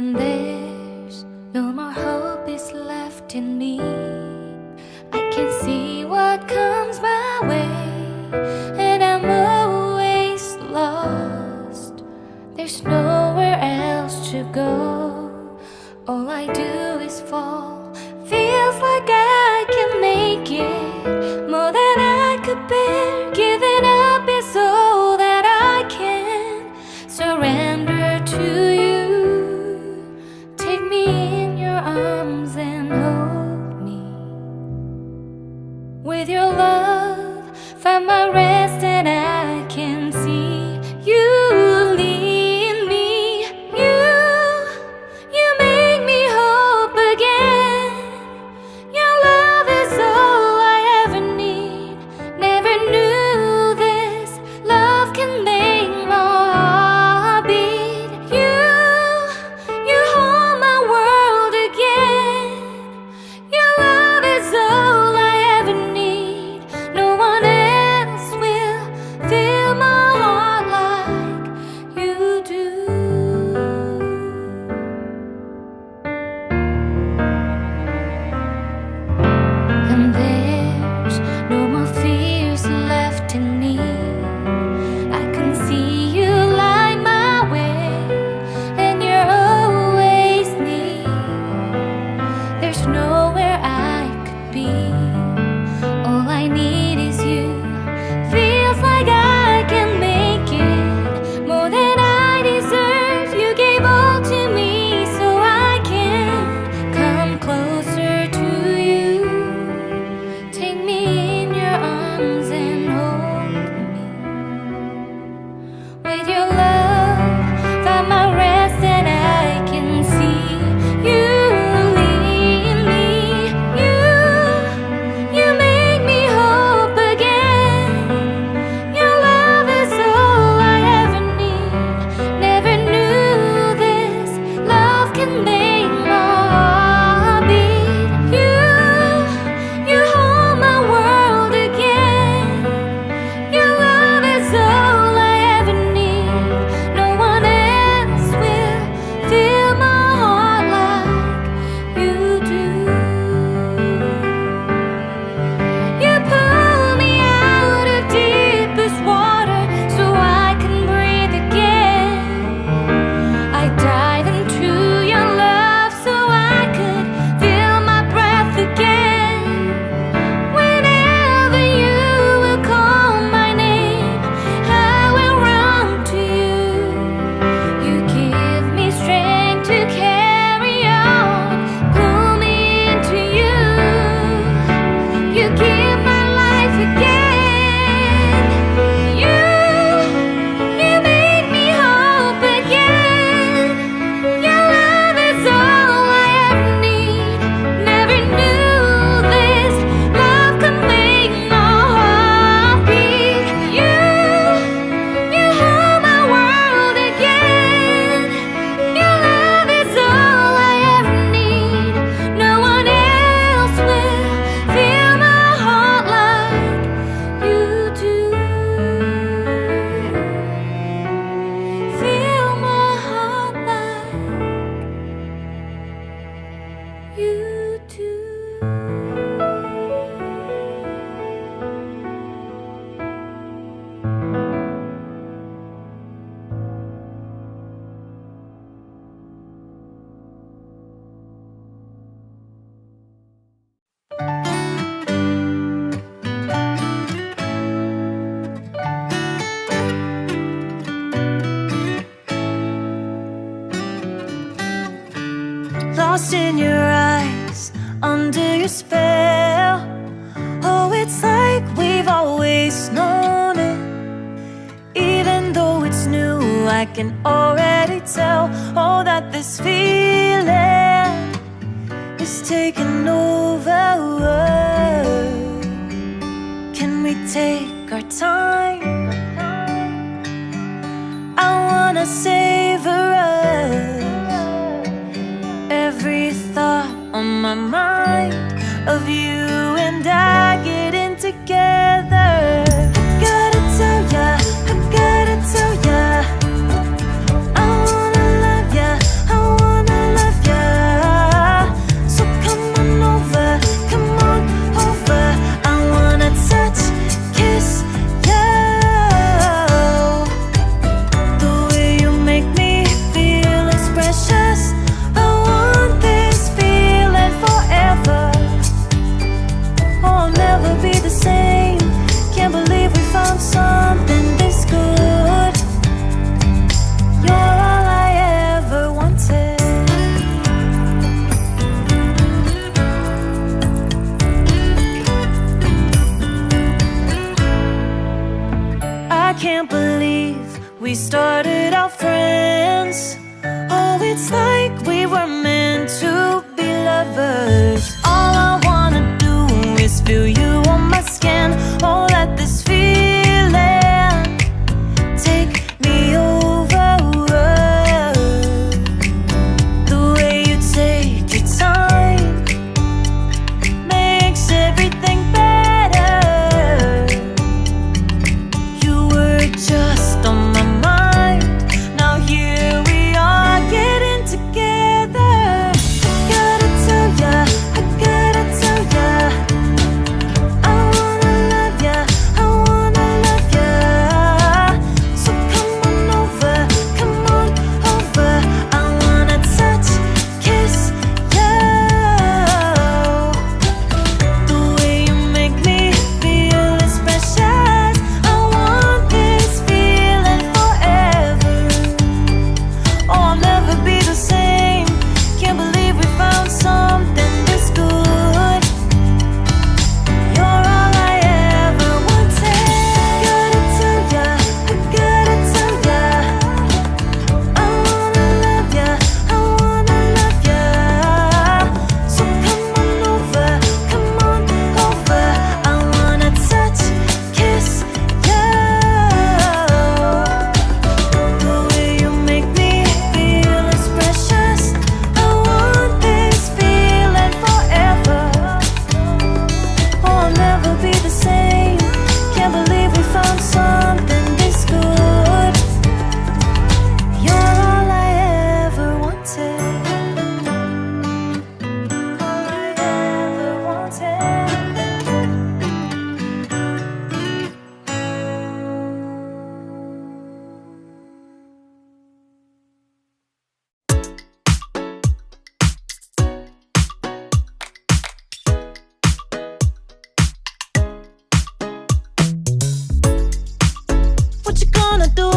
when there's no more hope is left in me. I can see what comes my way, and I'm always lost. There's nowhere else to go. All I do is fall. Feels like I can make it more than I could bear. Giving up is all that I can surrender to you. Take me in your arms and hold me. With your love, find my rest, and I can see you lead me. You make me hope again. Your love is all I ever need. Never knew this love can make my heart beat. You hold my world again. Your love is all I ever need. No one else will fill my heart like you do. And there's no more fears left in me. I can see you light my way, and you're always near. There's nowhere I could be. All I need is you. Feels like I can make it more than I deserve. You gave all to me so I can come closer to you. Take me in your arms and hold me. With your love, find my rest, and I can see you lead me. You make me hope again. Your love is all I ever need. Never knew this love can make my heart beat. You hold my world again. Your love is all I ever need. No one else will fill my heart like you do. You pull me out of deepest water so I can breathe again. I dive into your love so I could feel my breath again. Whenever you will call my name, I will run to you. You give me strength to carry on. Pull me into you. You give my life again. You make me hope again. Your love is all I ever need. Never knew this love could make my heart beat. You hold my world again. Your love is all I ever need. No one else will fill my heart like you do. Fill my heart like you do. Lost in your eyes, under your spell. Oh, it's like we've always known it. Even though it's new, I can already tell. Oh, that this feeling is taking over. Can we take our time? I wanna savor us. Every thought on my mind of you and I getting together. Gotta tell ya, I gotta tell ya, I wanna love ya, I wanna we started out friends. Oh, it's like we were meant to be lovers. All I wanna do is feel you on my skin. Oh, let this feeling take me over. The way you take your time makes everything better. You were just on my mind. Now here we are getting together. Gotta tell ya, I gotta tell ya, I wanna love ya, I wanna love ya. So come on over, come on over. I wanna touch, kiss ya. The way you make me feel is precious. I want this feeling forever. Oh, I'll never be the same. Can't believe we found something this good. You're all I ever wanted. Gotta tell ya, I gotta tell ya, I wanna love ya, I wanna love ya. So come on over, come on over. I wanna touch, kiss ya. The way you make me feel is precious. I want this feeling forever. Oh, I'll never be the same. Can't believe we found something this good. You're all I ever wanted. All I ever wanted. What you gonna do?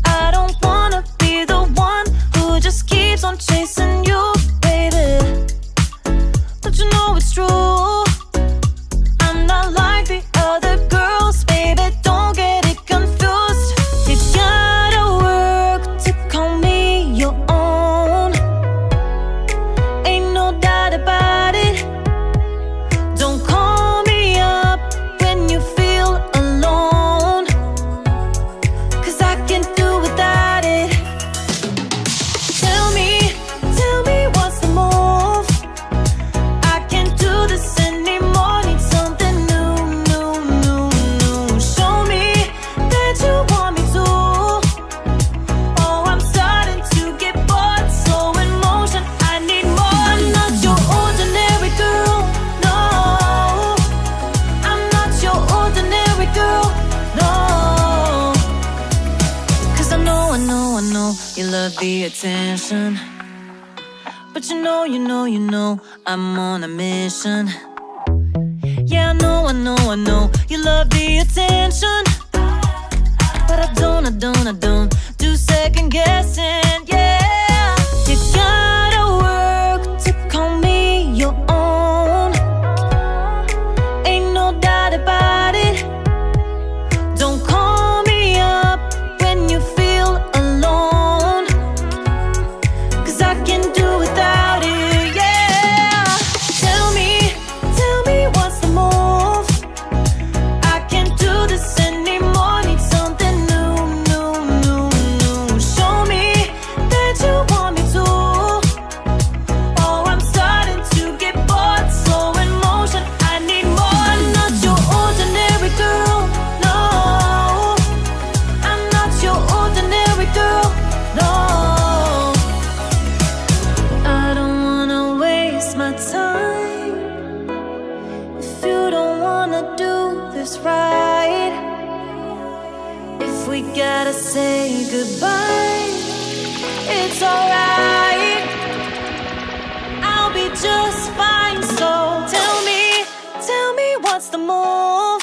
I don't wanna be the one who just keeps on chasing you, baby. Don't you know it's true? I'm not like the other girls, baby. Don't get it confused. You gotta work to call me your own. Ain't no doubt about it. Don't call me up when you feel alone, 'cause I can't do without it. Tell me what's the move? I can't do this anymore. Need something new, new, new, new. Show me that you want me to. Oh, I'm starting to get bored, so in motion. I need more. I'm not your ordinary girl, no. I'm not your ordinary girl, no. 'Cause I know you love the attention, but you know I'm on a mission. Yeah, I know you love the attention, but I don't do second guessing. Yeah, you gotta work to call me your own. Ain't no doubt about it. Don't call me up when you feel alone, 'cause I can do without it. Yeah, tell me what's the move? I can't do this anymore. Need something new, new, new, new. Show me that you want me to. Oh, I'm starting to get bored, so in motion. I need more. I'm not your ordinary girl, no. I'm not your ordinary girl, no. I don't wanna waste my time if you don't wanna do this right. If we gotta say goodbye, it's alright. I'll be just fine. So tell me what's the move?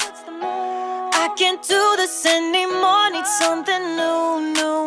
I can't do this anymore. Need something new, new,